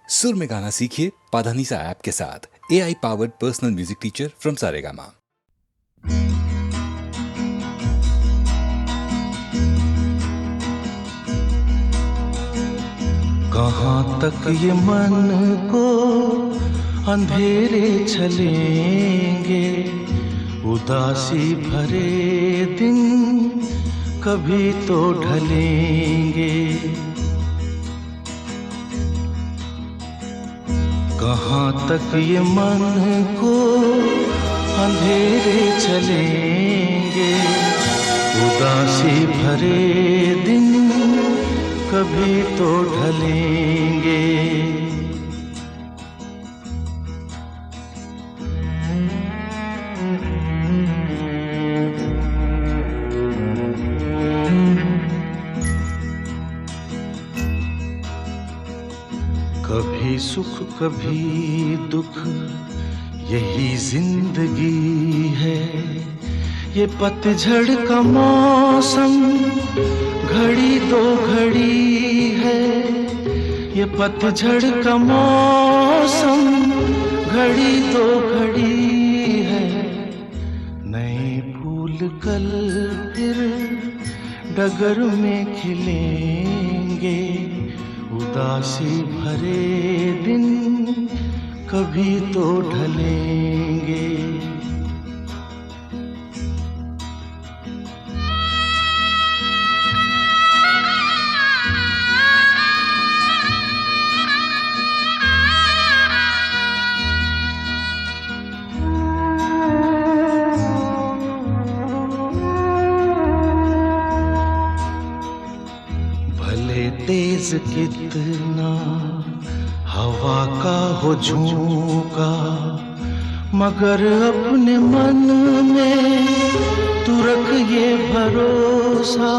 सुर में गाना सीखिए पाधानीसा ऐप के साथ। AI powered personal music teacher from Saregama. कहाँ तक ये मन को अंधेरे चलेंगे, उदासी भरे दिन कभी तो ढलेंगे। कहाँ तक ये मन को अंधेरे चलेंगे, उदासी भरे दिन कभी तो ढलेंगे। कभी सुख कभी दुख यही जिंदगी है। ये पतझड़ का मौसम घड़ी दो घड़ी है। ये पतझड़ का मौसम घड़ी दो घड़ी है। नए फूल कल फिर डगर में खिलेंगे, उदासी भरे दिन कभी तो ढलेंगे। तेज कितना हवा का हो झोंका, मगर अपने मन में तू रख ये भरोसा।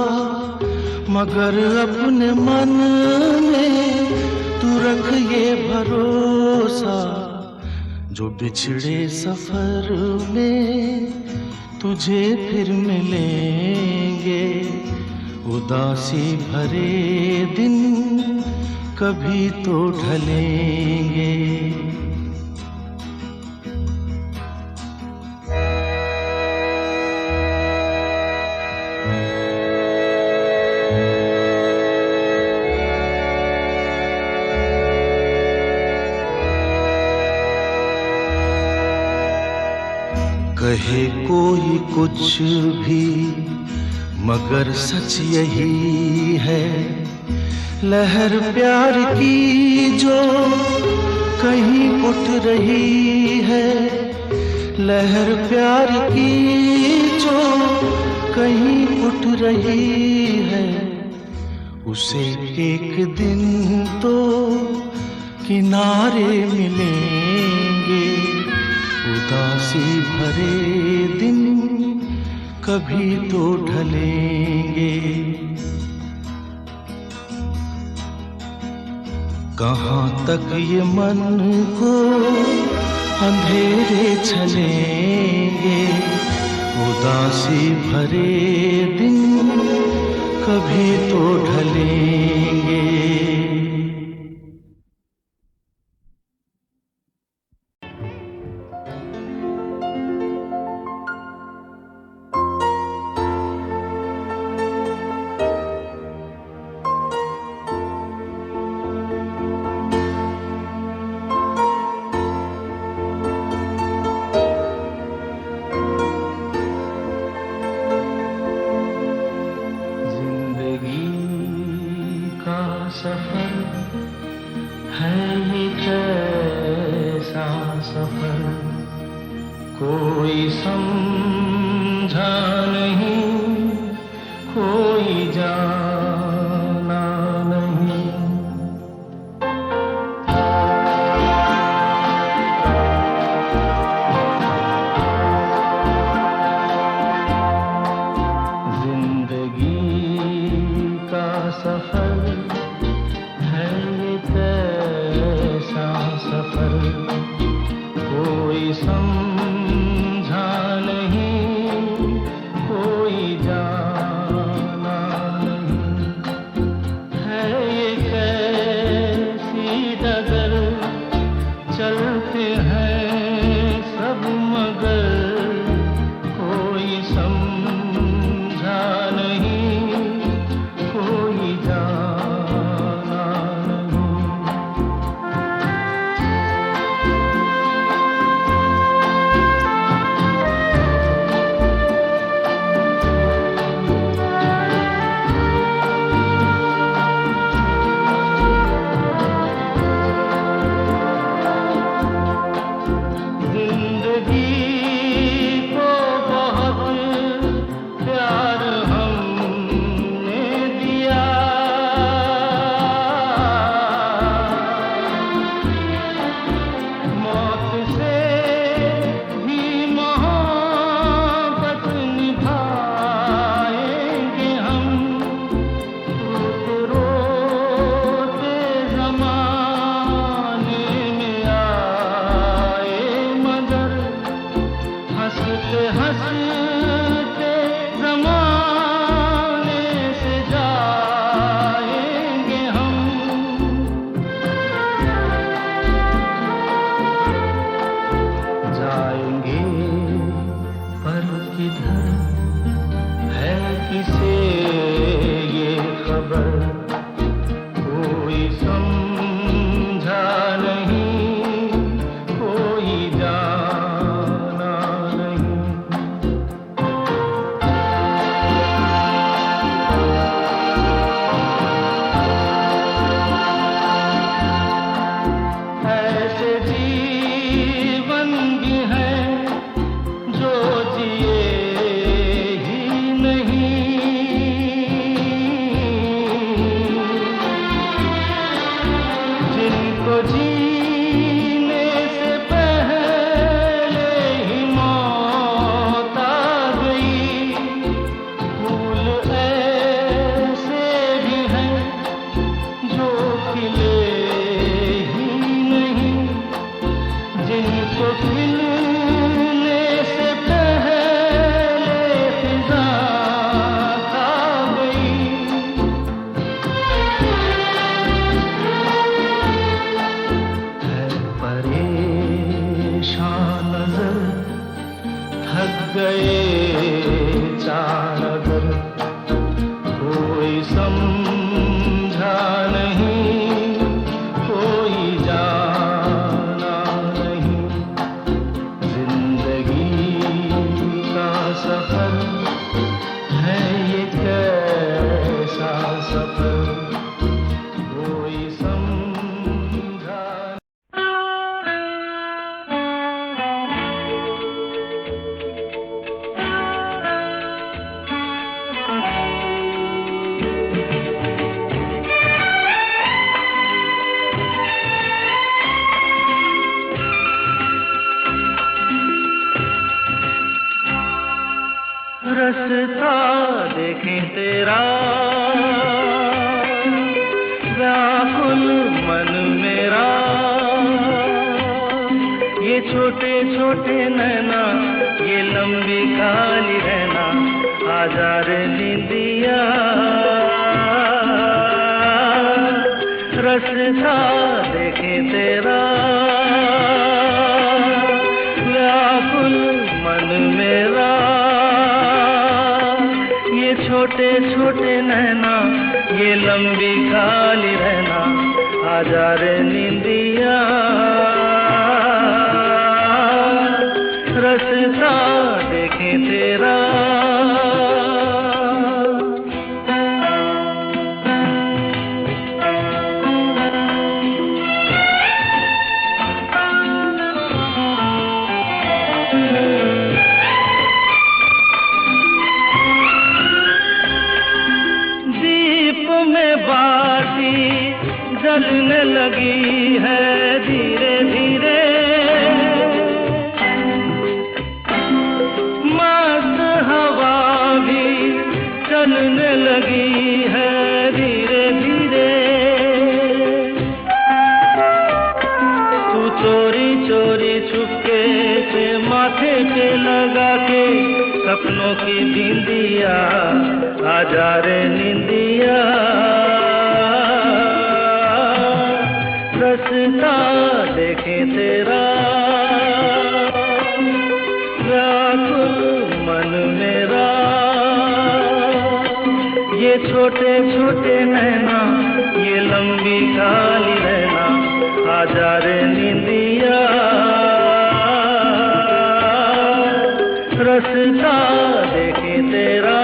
मगर अपने मन में तू रख ये भरोसा, जो बिछड़े सफर में तुझे फिर मिलेंगे। उदासी भरे दिन कभी तो ढलेंगे। कहे कोई कुछ भी मगर सच यही है। लहर प्यार की जो कहीं उठ रही है। लहर प्यार की जो कहीं उठ रही है। उसे एक दिन तो किनारे मिलेंगे। उदासी भरे दिन कभी तो ढलेंगे। कहाँ तक ये मन को अंधेरे चलेंगे, उदासी भरे दिन कभी तो ढलेंगे। सफर है ये कैसा सफर, कोई समझा नहीं, कोई जाना नहीं। जिंदगी का सफर सफर कोई समझा नहीं, कोई जाना नहीं। है ये कैसी डगर चलते हैं सब मगर कोई समझा नहीं, कोई जाना नहीं। हंसते हंसते ज़माने से जाएंगे हम। जाएंगे पर किधर है किसे ये खबर, कोई समझा नहीं, कोई जाना नहीं। ऐसे जीवन भी हैं जो जिए ही नहीं, जिनको जीने से पहले ही मौत आ गई। फूल ऐसे भी हैं जो खिले ही नहीं, जिनको खिलने से पहले फिजा खा गई। है परेशान नजर, थक गए चार अगर, कोई समझा नहीं, कोई जाना नहीं। जिंदगी का सफर है ये कैसा सफर, कोई समझा। रास्ता देखें तेरा व्याकुल मन मेरा, ये छोटे छोटे नैना, ये लंबी काली रहना, आजा रे निंदिया। रास्ता देखें तेरा व्याकुल मन मेरा, ये छोटे छोटे नैना, ये लंबी काली रहना, आजा रे निंदिया। रास्ता देखें तेरा। दीप में बाती जलने लगी है धीरे धीरे, मस्त हवा भी चलने लगी है धीरे धीरे। तू चोरी चोरी छुपके से माथे पे लगा के सपनों की बिंदिया, आजा रे निंदिया। रास्ता रसता देखे तेरा व्याकुल मन मेरा, ये छोटे छोटे नैना, ये लंबी काली रहना, आजा रे निंदिया, रसता देखे तेरा।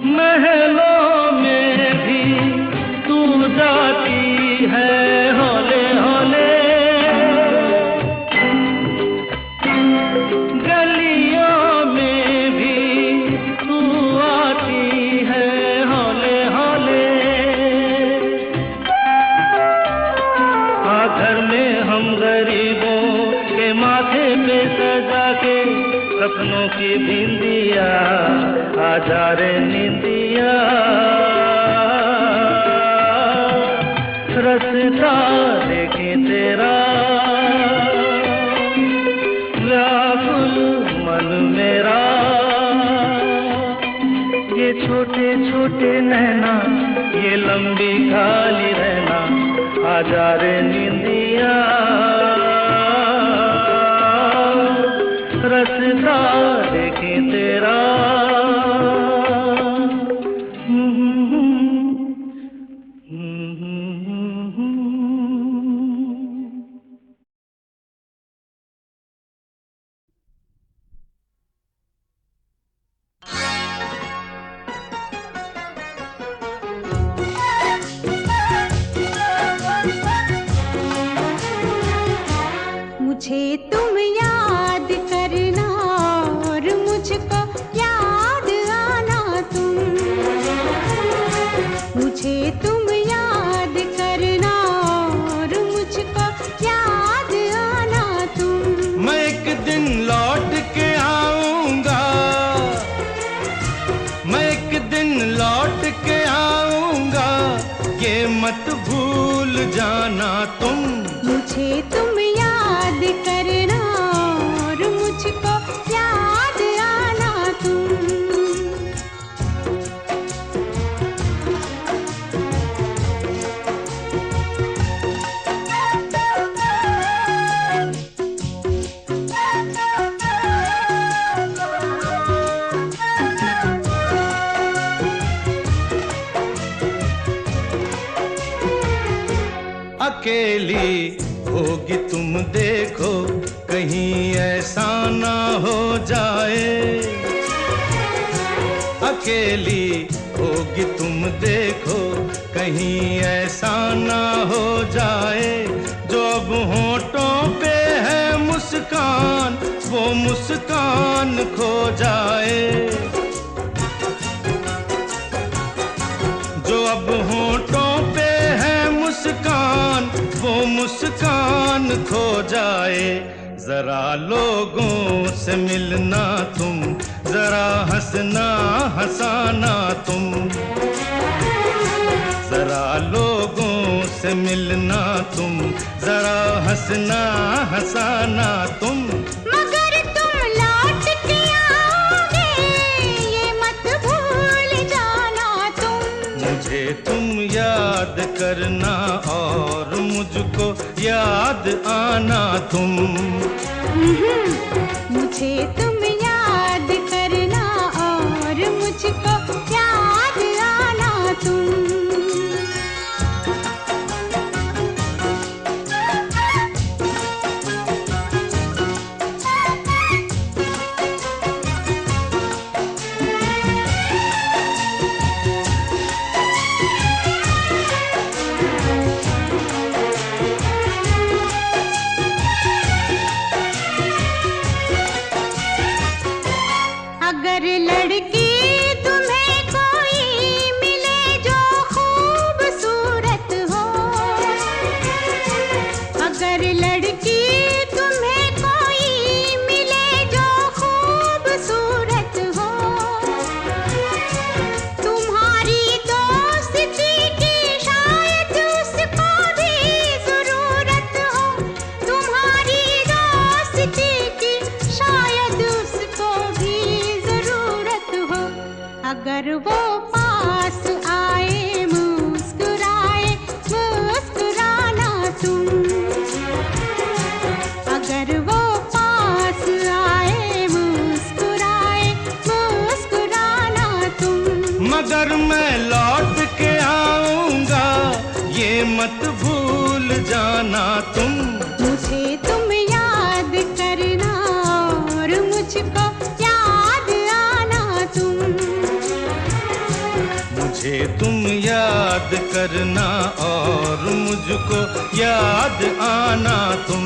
महलों में भी तू जाती है हौले हौले, गलियों में भी तू आती है हौले हौले। घर में हम गरीबों के माथे पे सजा के सपनों की बिंदिया, आजा रे निंदिया, रसता देखे तेरा व्याकुल मन मेरा, ये छोटे छोटे नैना, ये लंबी काली रहना, आजा रे निंदिया, रसता देखे तेरा। मुझे तुम याद करना और मुझको याद आना तुम, मुझे तुम याद करना और मुझको याद आना तुम। मैं एक दिन लौट के आऊंगा, मैं एक दिन लौट के आऊंगा, ये मत भूल जाना तुम। मुझे तुम याद करना और मुझको याद आना तुम। अकेली होगी तुम देखो, कहीं ऐसा ना हो जाए। अकेली होगी तुम देखो, कहीं ऐसा ना हो जाए। जो अब होठों पे है मुस्कान, वो मुस्कान खो जाए। जो अब होठों पे है मुस्कान, वो मुस्कान खो जाए। जरा लोगों से मिलना तुम, जरा हंसना हंसाना तुम, जरा लोगों से मिलना तुम, जरा हंसना हंसाना तुम। मगर तुम लौट के आओगे, ये मत भूल जाना तुम। मुझे तुम याद करना और मुझको याद आना तुम। मुझे तुम याद करना और मुझको याद आना तुम। पास आए मुस्कुराए मुस्कुराना तुम। अगर वो पास आए मुस्कुराए मुस्कुराना तुम। मगर मैं लौट के आऊंगा ये मत भूल जाना तुम। मुझे तुम याद करना और मुझको याद आना तुम। मुझे तुम याद करना और मुझको याद आना तुम।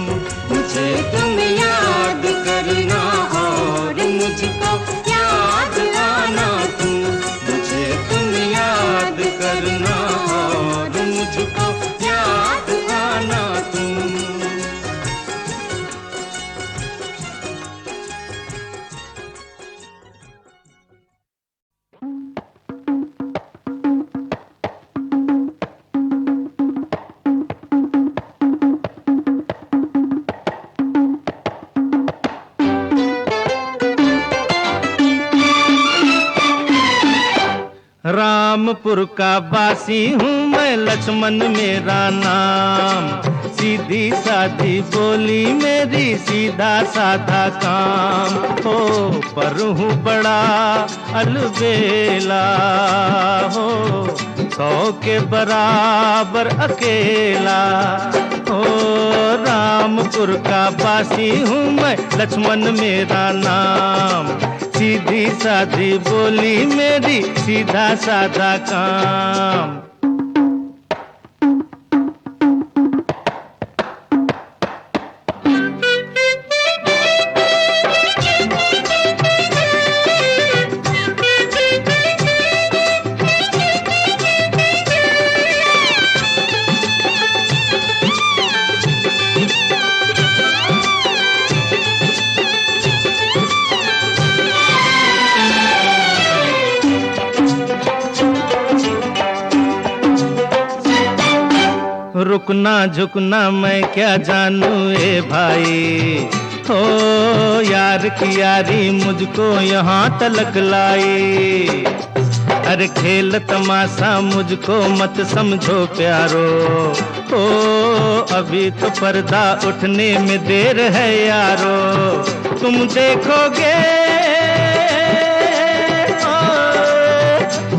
मुझे तुम याद करना और मुझको याद आना तुम। मुझे तुम याद करना और मुझको याद आना तुम। रामपुर का बासी हूँ मैं, लक्ष्मण मेरा नाम। सीधी सादी बोली मेरी, सीधा साधा काम। हो पर हूँ बड़ा अलबेला, हो 100 के बराबर अकेला। हो रामपुर का बासी हूँ मैं, लक्ष्मण मेरा नाम। सीधी सादी बोली मेरी, सीधा साधा काम। रुकना झुकना मैं क्या जानू ए भाई। हो यार की यारी मुझको यहाँ तलक लाई। अरे खेल तमाशा मुझको मत समझो प्यारो। हो अभी तो पर्दा उठने में देर है यारो। तुम देखोगे,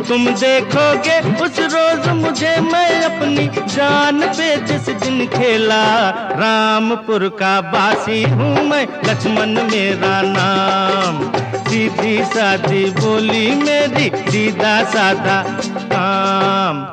तुम देखोगे उस रोज मुझे, मैं अपनी जान पे जिस दिन खेला। रामपुर का बासी हूँ मैं, लक्ष्मण मेरा नाम। सीधी सादी बोली मेरी, सीधा साधा काम।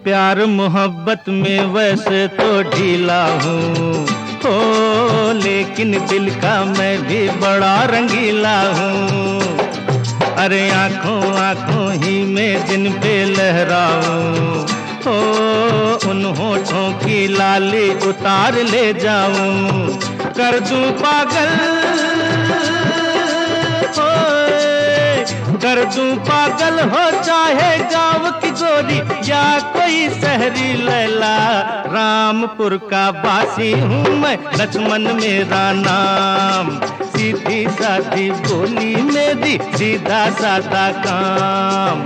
प्यार मोहब्बत में वैसे तो ढीला हूँ, हो लेकिन दिल का मैं भी बड़ा रंगीला हूँ। अरे आँखों आँखों ही में जिन पे लहराऊं, हो उन होठों की लाली उतार ले जाऊं। कर दूं पागल, कर दूं पागल हो चाहे गाँव की गोरी या कोई शहरी लैला। रामपुर का बासी हूँ मैं, लक्ष्मण मेरा नाम। सीधी सादी बोली मेरी, सीधा साधा काम।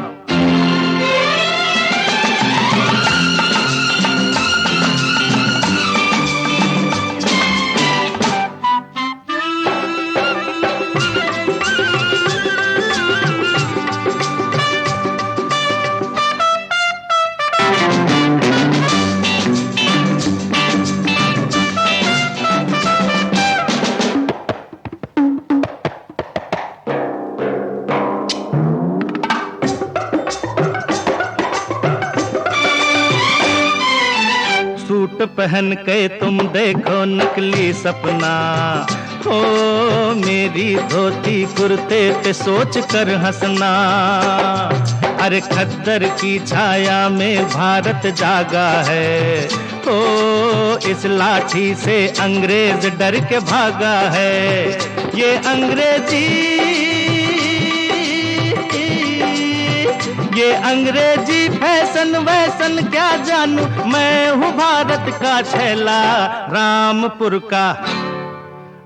सूट पहन के तुम देखो नकली सपना, ओ मेरी धोती कुर्ते पे सोच कर हंसना, अरे खद्दर की छाया में भारत जागा है, ओ इस लाठी से अंग्रेज डर के भागा है। ये अंग्रेजी फैशन वैसन क्या जानू, मैं हूँ भारत का छैला, रामपुर का,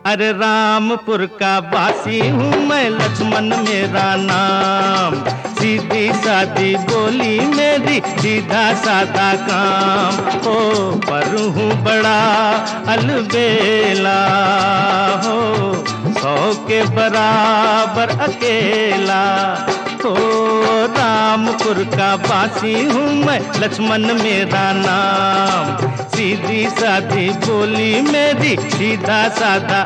अरे रामपुर का वासी हूँ मैं, लक्ष्मण मेरा नाम, सीधी सादी बोली मेरी, सीधा सादा काम, ओ पर हूँ बड़ा अलबेला, हो 100 के बराबर अकेला, ओ रामपुर का वासी हूँ मैं, लक्ष्मण मेरा नाम, सीधी सादी बोली मेरी, सीधा सादा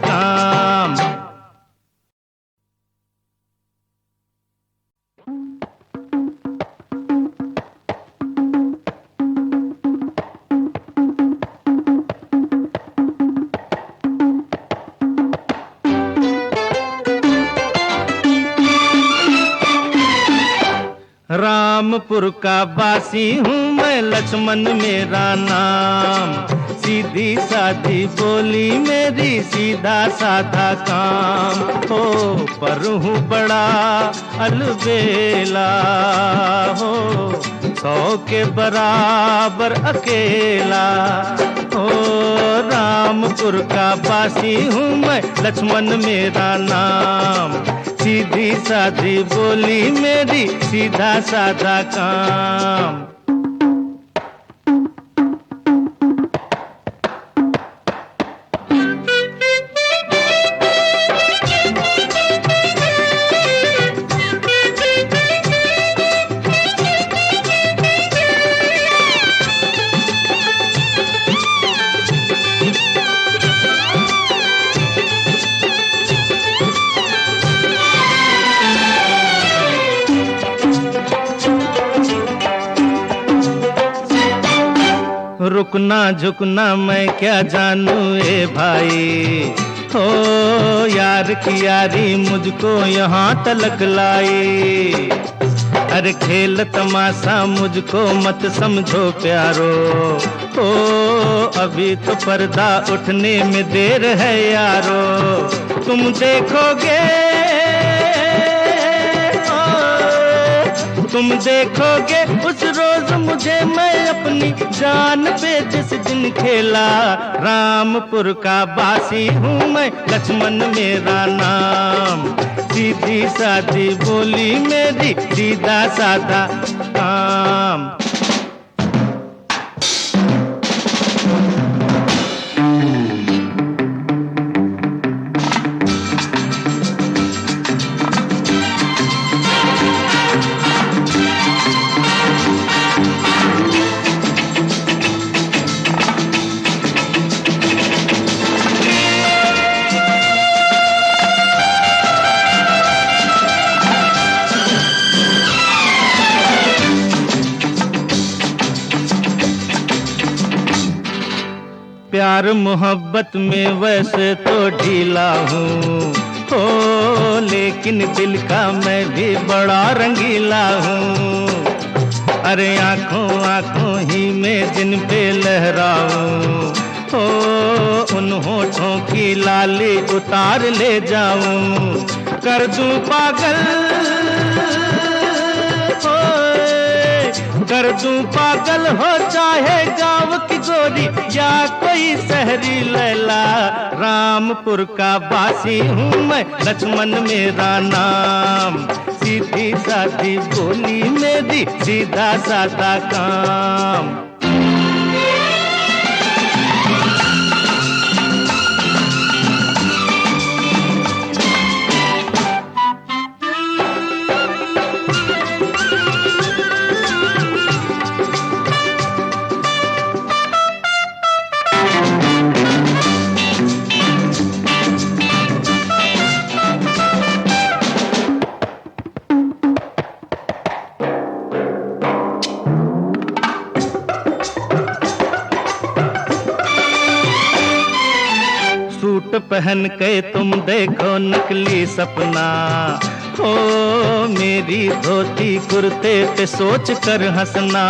काम। रामपुर का वासी हूँ मैं, लक्ष्मण मेरा नाम, सीधी सादी बोली मेरी, सीधा साधा काम, हो पर हूँ बड़ा अलबेला, हो 100 के बराबर अकेला, हो रामपुर का वासी हूँ मैं, लक्ष्मण मेरा नाम, सीधी सादी बोली मेरी, सीधा साधा काम। रुकना झुकना मैं क्या जानू ए भाई, हो यार की यारी मुझको यहाँ तलक लाई, अरे खेल तमाशा मुझको मत समझो प्यारो, ओ अभी तो पर्दा उठने में देर है यारो, तुम देखोगे उस रोज मुझे, मैं अपनी जान पे जिस दिन खेला, रामपुर का वासी हूँ मैं, लक्ष्मण मेरा नाम, सीधी सादी बोली मेरी, सीधा साधा काम। प्यार मोहब्बत में वैसे तो ढीला हूँ, ओ लेकिन दिल का मैं भी बड़ा रंगीला हूँ, अरे आँखों आँखों ही में जिन पे लहराऊं, ओ उन होठों की लाली उतार ले जाऊं, कर दूं पागल, कर दूं पागल हो चाहे गाँव की गोरी या कोई शहरी लैला, रामपुर का वासी हूँ मैं, लक्ष्मण मेरा नाम, सीधी सादी बोली मेरी, सीधा सादा काम। पहन के तुम देखो नकली सपना, ओ मेरी धोती कुर्ते पे सोच कर हंसना।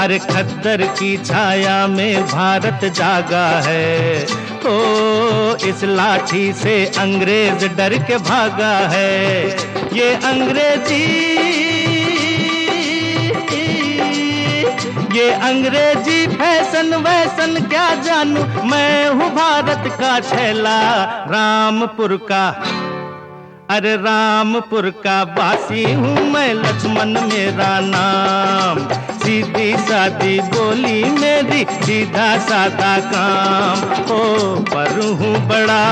अरे खद्दर की छाया में भारत जागा है, ओ इस लाठी से अंग्रेज डर के भागा है। ये अंग्रेजी फैशन वैसन क्या जानू, मैं हूँ भारत का छैला रामपुर का। अरे रामपुर का वासी हूँ मैं, लक्ष्मण मेरा नाम। सीधी सादी बोली मेरी, सीधा सादा काम। ओ पर हूँ बड़ा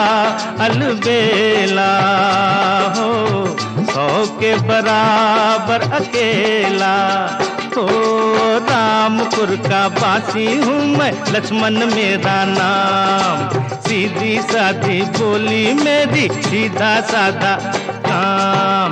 अलबेला, हो 100 के बराबर अकेला। ओ रामपुर का वासी हूँ मैं, लक्ष्मण मेरा नाम। सीधी सादी बोली मेरी, सीधा सादा काम।